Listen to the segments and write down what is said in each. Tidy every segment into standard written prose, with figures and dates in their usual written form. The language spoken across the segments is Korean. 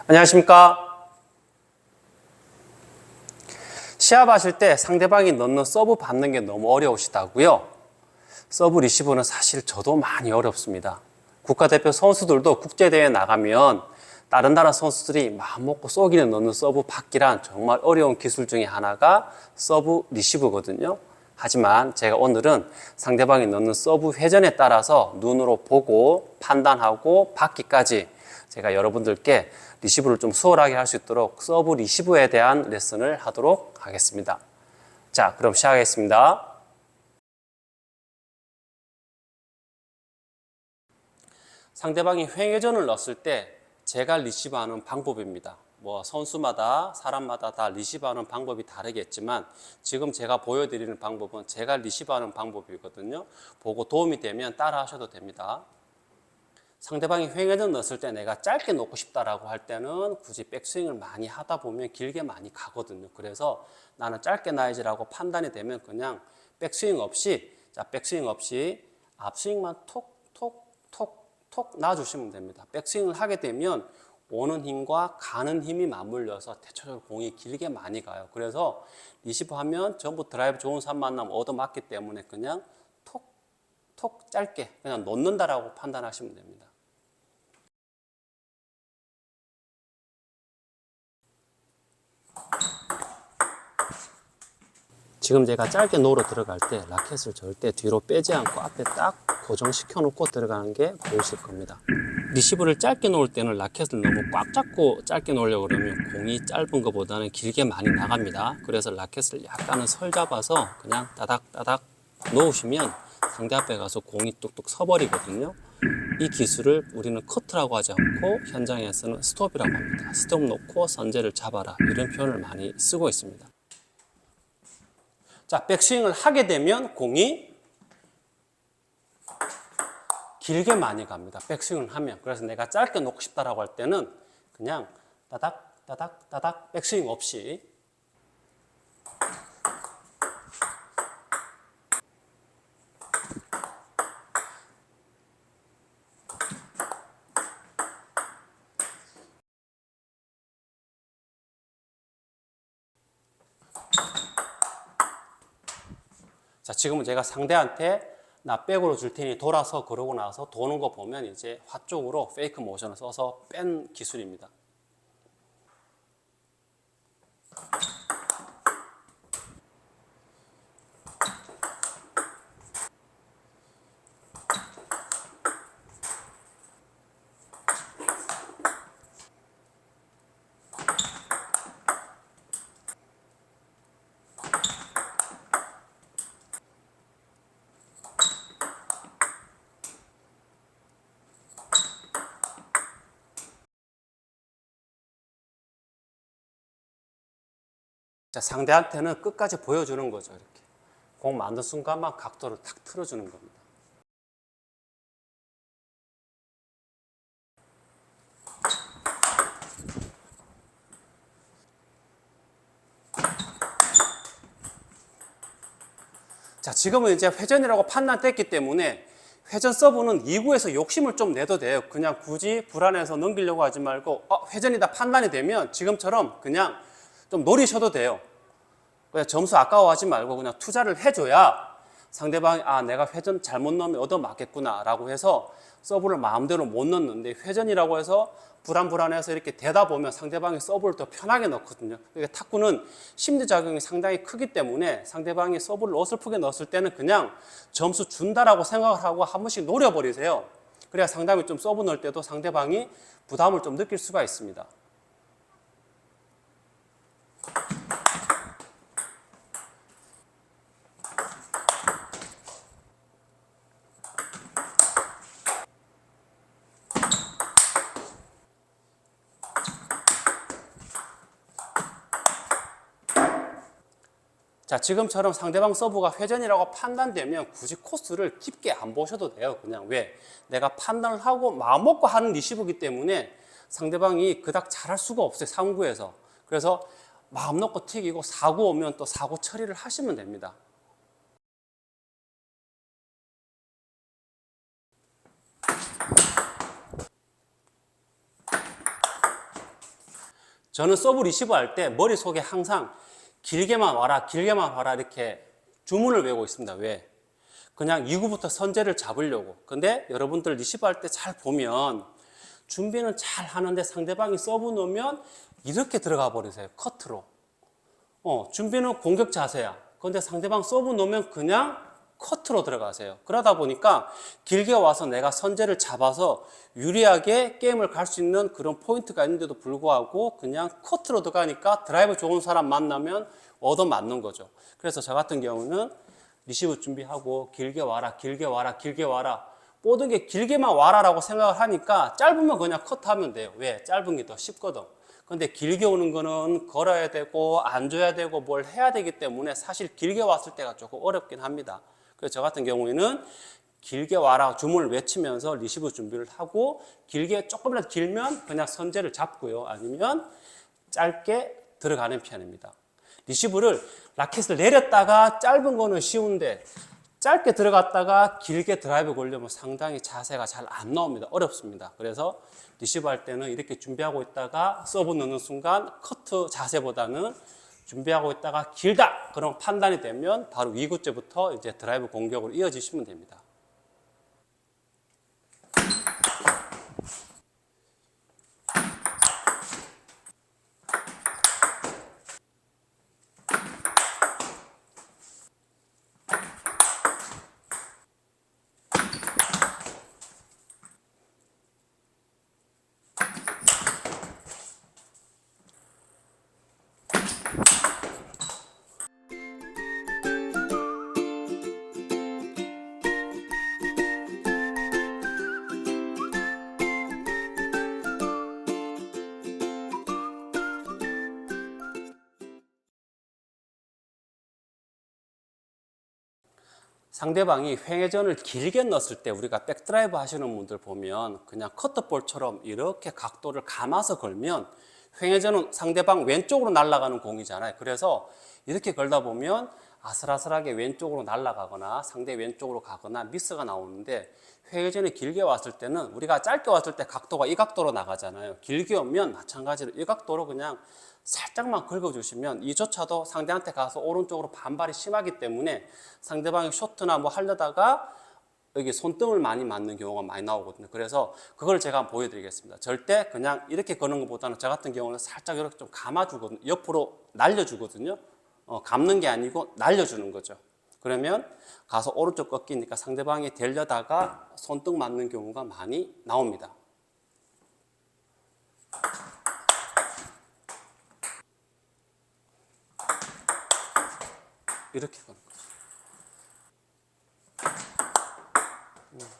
안녕하십니까. 시합하실 때 상대방이 넣는 서브 받는 게 너무 어려우시다고요? 서브 리시브는 사실 저도 많이 어렵습니다. 국가대표 선수들도 국제대회 나가면 다른 나라 선수들이 마음먹고 쏘기는 넣는 서브 받기란 정말 어려운 기술 중에 하나가 서브 리시브거든요. 하지만 제가 오늘은 상대방이 넣는 서브 회전에 따라서 눈으로 보고 판단하고 받기까지 제가 여러분들께 리시브를 좀 수월하게 할 수 있도록 서브 리시브에 대한 레슨을 하도록 하겠습니다. 자, 그럼 시작하겠습니다. 상대방이 횡회전을 넣었을 때 제가 리시브하는 방법입니다. 선수마다 사람마다 다 리시브하는 방법이 다르겠지만 지금 제가 보여드리는 방법은 제가 리시브하는 방법이거든요. 보고 도움이 되면 따라 하셔도 됩니다. 상대방이 횡회전 넣었을 때 내가 짧게 놓고 싶다라고 할 때는 굳이 백스윙을 많이 하다 보면 길게 많이 가거든요. 그래서 나는 짧게 놔야지라고 판단이 되면 그냥 백스윙 없이 앞스윙만 톡 놔주시면 됩니다. 백스윙을 하게 되면 오는 힘과 가는 힘이 맞물려서 대체적으로 공이 길게 많이 가요. 그래서 리시브 하면 전부 드라이브 좋은 샷 만나면 얻어맞기 때문에 그냥 톡 짧게 그냥 놓는다라고 판단하시면 됩니다. 지금 제가 짧게 놓으러 들어갈 때 라켓을 절대 뒤로 빼지 않고 앞에 딱 고정시켜 놓고 들어가는 게 보이실 겁니다. 리시브를 짧게 놓을 때는 라켓을 너무 꽉 잡고 짧게 놓으려고 그러면 공이 짧은 것보다는 길게 많이 나갑니다. 그래서 라켓을 약간은 설 잡아서 그냥 따닥따닥 놓으시면 상대 앞에 가서 공이 뚝뚝 서버리거든요. 이 기술을 우리는 커트라고 하지 않고 현장에서는 스톱이라고 합니다. 스톱 놓고 선제를 잡아라, 이런 표현을 많이 쓰고 있습니다. 자, 백스윙을 하게 되면 공이 길게 많이 갑니다. 백스윙을 하면. 그래서 내가 짧게 놓고 싶다라고 할 때는 그냥 따닥 백스윙 없이 자, 지금은 제가 상대한테 나 백으로 줄 테니 돌아서 그러고 나서 도는 거 보면 이제 화 쪽으로 페이크 모션을 써서 뺀 기술입니다. 자, 상대한테는 끝까지 보여주는 거죠. 이렇게 공 만든 순간만 각도를 탁 틀어주는 겁니다. 자, 지금은 이제 회전이라고 판단됐기 때문에 회전 서브는 2구에서 욕심을 좀 내도 돼요. 그냥 굳이 불안해서 넘기려고 하지 말고 회전이다 판단이 되면 지금처럼 그냥 좀 노리셔도 돼요. 그냥 점수 아까워하지 말고 그냥 투자를 해줘야 상대방이 내가 회전 잘못 넣으면 얻어맞겠구나 라고 해서 서브를 마음대로 못 넣는데, 회전이라고 해서 불안해서 이렇게 되다 보면 상대방이 서브를 더 편하게 넣거든요. 그러니까 탁구는 심리작용이 상당히 크기 때문에 상대방이 서브를 어설프게 넣었을 때는 그냥 점수 준다라고 생각을 하고 한 번씩 노려버리세요. 그래야 상당히 좀 서브 넣을 때도 상대방이 부담을 좀 느낄 수가 있습니다. 자, 지금처럼 상대방 서브가 회전이라고 판단되면 굳이 코스를 깊게 안 보셔도 돼요. 그냥 왜? 내가 판단을 하고 마음먹고 하는 리시브이기 때문에 상대방이 그닥 잘할 수가 없어요. 3구에서. 그래서 마음 놓고 튀기고 4구 오면 또 4구 처리를 하시면 됩니다. 저는 서브 리시브 할 때 머릿속에 항상 길게만 와라, 길게만 와라 이렇게 주문을 외우고 있습니다. 왜? 그냥 2구부터 선제를 잡으려고. 근데 여러분들 리시브 할 때 잘 보면 준비는 잘 하는데 상대방이 서브 놓으면 이렇게 들어가 버리세요. 커트로. 준비는 공격 자세야. 근데 상대방 서브 놓으면 그냥 커트로 들어가세요. 그러다 보니까 길게 와서 내가 선제를 잡아서 유리하게 게임을 갈 수 있는 그런 포인트가 있는데도 불구하고 그냥 커트로 들어가니까 드라이브 좋은 사람 만나면 얻어맞는 거죠. 그래서 저 같은 경우는 리시브 준비하고 길게 와라, 길게 와라, 길게 와라. 모든 게 길게만 와라라고 생각을 하니까 짧으면 그냥 커트하면 돼요. 왜? 짧은 게 더 쉽거든. 근데 길게 오는 거는 걸어야 되고 앉아야 되고 뭘 해야 되기 때문에 사실 길게 왔을 때가 조금 어렵긴 합니다. 그래서 저 같은 경우에는 길게 와라 주문을 외치면서 리시브 준비를 하고 길게 조금이라도 길면 그냥 선제를 잡고요. 아니면 짧게 들어가는 편입니다. 리시브를 라켓을 내렸다가 짧은 거는 쉬운데 짧게 들어갔다가 길게 드라이브 걸려면 상당히 자세가 잘 안 나옵니다. 어렵습니다. 그래서 리시브 할 때는 이렇게 준비하고 있다가 서브 넣는 순간 커트 자세보다는 준비하고 있다가 길다! 그런 판단이 되면 바로 2구째부터 이제 드라이브 공격으로 이어지시면 됩니다. 상대방이 횡회전을 길게 넣었을 때 우리가 백드라이브 하시는 분들 보면 그냥 커터볼처럼 이렇게 각도를 감아서 걸면 횡회전은 상대방 왼쪽으로 날아가는 공이잖아요. 그래서 이렇게 걸다 보면 아슬아슬하게 왼쪽으로 날아가거나 상대 왼쪽으로 가거나 미스가 나오는데 횡회전이 길게 왔을 때는 우리가 짧게 왔을 때 각도가 이 각도로 나가잖아요. 길게 오면 마찬가지로 이 각도로 그냥 살짝만 긁어주시면 이조차도 상대한테 가서 오른쪽으로 반발이 심하기 때문에 상대방이 쇼트나 뭐 하려다가 여기 손등을 많이 맞는 경우가 많이 나오거든요. 그래서 그걸 제가 한번 보여드리겠습니다. 절대 그냥 이렇게 거는 것보다는 저 같은 경우는 살짝 이렇게 좀 감아주거든요. 옆으로 날려주거든요. 감는 게 아니고 날려주는 거죠. 그러면 가서 오른쪽 꺾이니까 상대방이 되려다가 손등 맞는 경우가 많이 나옵니다. 이렇게 거는 거죠.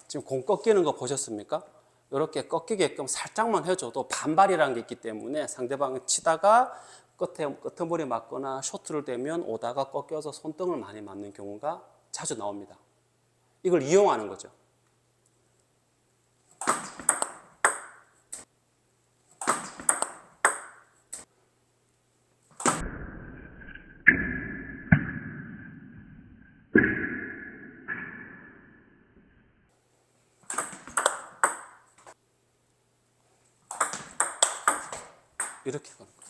지금 공 꺾이는 거 보셨습니까? 이렇게 꺾이게끔 살짝만 해줘도 반발이라는 게 있기 때문에 상대방은 치다가 끄트머리 맞거나 쇼트를 대면 오다가 꺾여서 손등을 많이 맞는 경우가 자주 나옵니다. 이걸 이용하는 거죠. 이렇게 거는 거죠.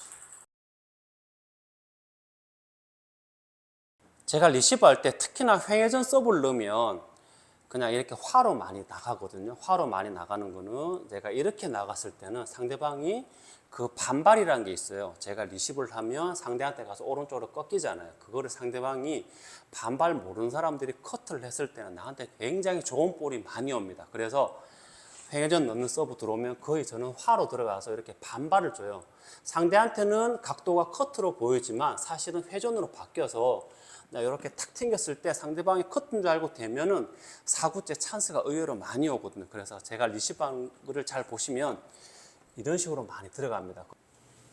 제가 리시브 할 때 특히나 횡회전 서브를 넣으면 그냥 이렇게 화로 많이 나가거든요. 화로 많이 나가는 거는 제가 이렇게 나갔을 때는 상대방이 그 반발이라는 게 있어요. 제가 리시브를 하면 상대한테 가서 오른쪽으로 꺾이잖아요. 그거를 상대방이 반발 모르는 사람들이 커트를 했을 때는 나한테 굉장히 좋은 볼이 많이 옵니다. 그래서 횡회전 넣는 서브 들어오면 거의 저는 화로 들어가서 이렇게 반발을 줘요. 상대한테는 각도가 커트로 보이지만 사실은 회전으로 바뀌어서 이렇게 탁 튕겼을 때 상대방이 커트인 줄 알고 되면은 4구째 찬스가 의외로 많이 오거든요. 그래서 제가 리시브를 잘 보시면 이런 식으로 많이 들어갑니다.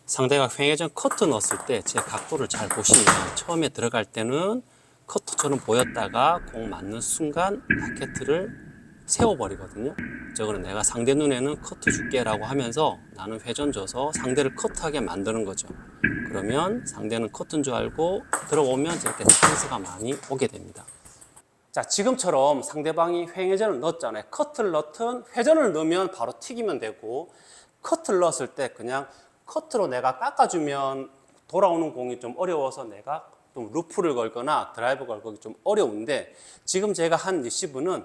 상대가 횡회전 커트 넣었을 때 제 각도를 잘 보시면 처음에 들어갈 때는 커트처럼 보였다가 공 맞는 순간 라켓을 세워버리거든요. 저거는 내가 상대 눈에는 커트 줄게 라고 하면서 나는 회전 줘서 상대를 커트하게 만드는 거죠. 그러면 상대는 커트인 줄 알고 들어오면 저렇게 찬스가 많이 오게 됩니다. 자, 지금처럼 상대방이 횡회전을 넣었잖아요. 커트를 넣든 회전을 넣으면 바로 튀기면 되고 커트를 넣었을 때 그냥 커트로 내가 깎아주면 돌아오는 공이 좀 어려워서 내가 좀 루프를 걸거나 드라이브 걸기 좀 어려운데, 지금 제가 한 리시브는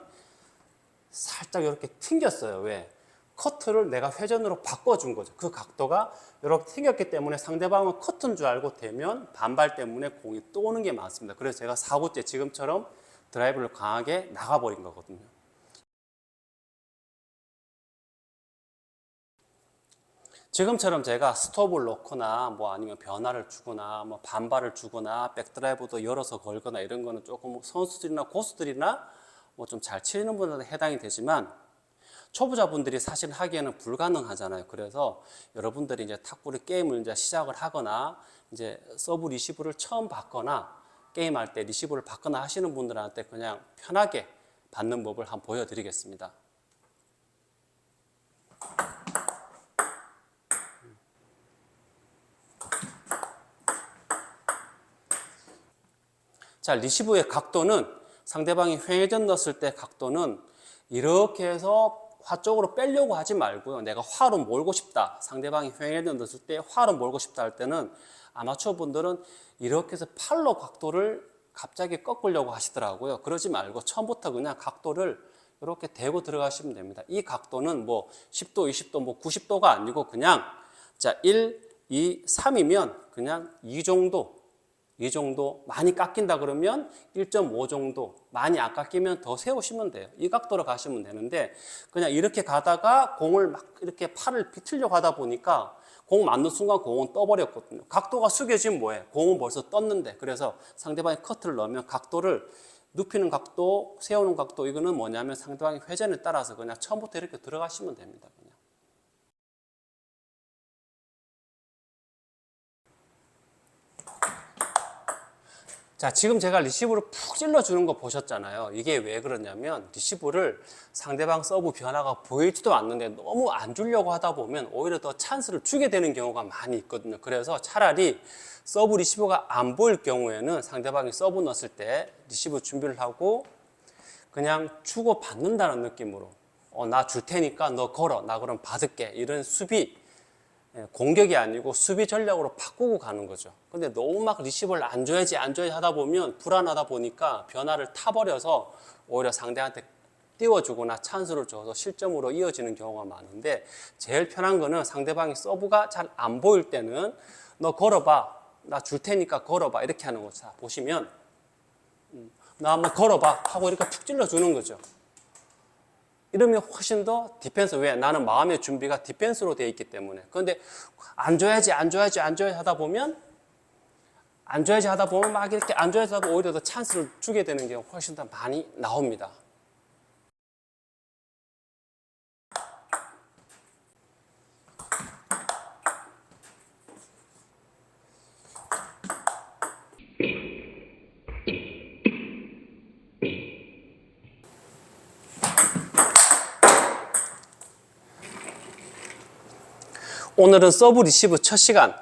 살짝 이렇게 튕겼어요. 왜? 커트를 내가 회전으로 바꿔준 거죠. 그 각도가 이렇게 튕겼기 때문에 상대방은 커트인 줄 알고 되면 반발 때문에 공이 또 오는 게 많습니다. 그래서 제가 4구째 지금처럼 드라이브를 강하게 나가버린 거거든요. 지금처럼 제가 스톱을 놓거나 뭐 아니면 변화를 주거나 뭐 반발을 주거나 백드라이브도 열어서 걸거나 이런 거는 조금 선수들이나 고수들이나 뭐 좀 잘 치는 분들은 해당이 되지만, 초보자분들이 사실 하기에는 불가능하잖아요. 그래서 여러분들이 이제 탁구리 게임을 이제 시작을 하거나 이제 서브 리시브를 처음 받거나 게임할 때 리시브를 받거나 하시는 분들한테 그냥 편하게 받는 법을 한번 보여드리겠습니다. 자, 리시브의 각도는 상대방이 회전 넣었을 때 각도는 이렇게 해서 화 쪽으로 빼려고 하지 말고요. 내가 화로 몰고 싶다. 상대방이 회전 넣었을 때 화로 몰고 싶다 할 때는 아마추어 분들은 이렇게 해서 팔로 각도를 갑자기 꺾으려고 하시더라고요. 그러지 말고 처음부터 그냥 각도를 이렇게 대고 들어가시면 됩니다. 이 각도는 뭐 10도, 20도, 뭐 90도가 아니고 그냥 자 1, 2, 3이면 그냥 이 정도 많이 깎인다 그러면 1.5 정도, 많이 안 깎이면 더 세우시면 돼요. 이 각도로 가시면 되는데, 그냥 이렇게 가다가 공을 막 이렇게 팔을 비틀려고 하다 보니까 공 맞는 순간 공은 떠버렸거든요. 각도가 숙여지면 뭐해? 공은 벌써 떴는데. 그래서 상대방이 커트를 넣으면 각도를 눕히는 각도, 세우는 각도, 이거는 뭐냐면 상대방의 회전에 따라서 그냥 처음부터 이렇게 들어가시면 됩니다. 그냥. 자, 지금 제가 리시브를 푹 찔러주는 거 보셨잖아요. 이게 왜 그러냐면 리시브를 상대방 서브 변화가 보이지도 않는데 너무 안 주려고 하다 보면 오히려 더 찬스를 주게 되는 경우가 많이 있거든요. 그래서 차라리 서브 리시브가 안 보일 경우에는 상대방이 서브 넣었을 때 리시브 준비를 하고 그냥 주고 받는다는 느낌으로 나 줄 테니까 너 걸어, 나 그럼 받을게, 이런 수비, 공격이 아니고 수비 전략으로 바꾸고 가는 거죠. 근데 너무 막 리시브를 안 줘야지 하다 보면 불안하다 보니까 변화를 타버려서 오히려 상대한테 띄워주거나 찬스를 줘서 실점으로 이어지는 경우가 많은데, 제일 편한 거는 상대방이 서브가 잘 안 보일 때는 너 걸어봐, 나 줄 테니까 걸어봐, 이렇게 하는 거죠. 자, 보시면 나 한번 걸어봐 하고 이렇게 푹 찔러주는 거죠. 이러면 훨씬 더 디펜스, 왜? 나는 마음의 준비가 디펜스로 되어 있기 때문에. 그런데 안 줘야지 하다 보면 막 이렇게 안 줘야지 하다 보면 오히려 더 찬스를 주게 되는 경우 훨씬 더 많이 나옵니다. 오늘은 서브 리시브 첫 시간,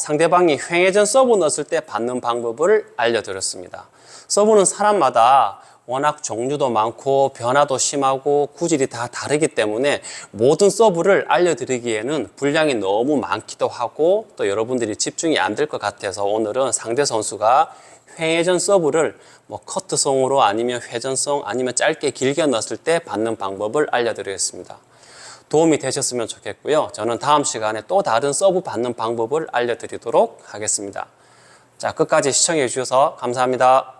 상대방이 횡회전 서브 넣었을 때 받는 방법을 알려드렸습니다. 서브는 사람마다 워낙 종류도 많고 변화도 심하고 구질이 다 다르기 때문에 모든 서브를 알려드리기에는 분량이 너무 많기도 하고 또 여러분들이 집중이 안 될 것 같아서 오늘은 상대 선수가 횡회전 서브를 뭐 커트송으로 아니면 회전송 아니면 짧게 길게 넣었을 때 받는 방법을 알려드리겠습니다. 도움이 되셨으면 좋겠고요. 저는 다음 시간에 또 다른 서브 받는 방법을 알려드리도록 하겠습니다. 자, 끝까지 시청해 주셔서 감사합니다.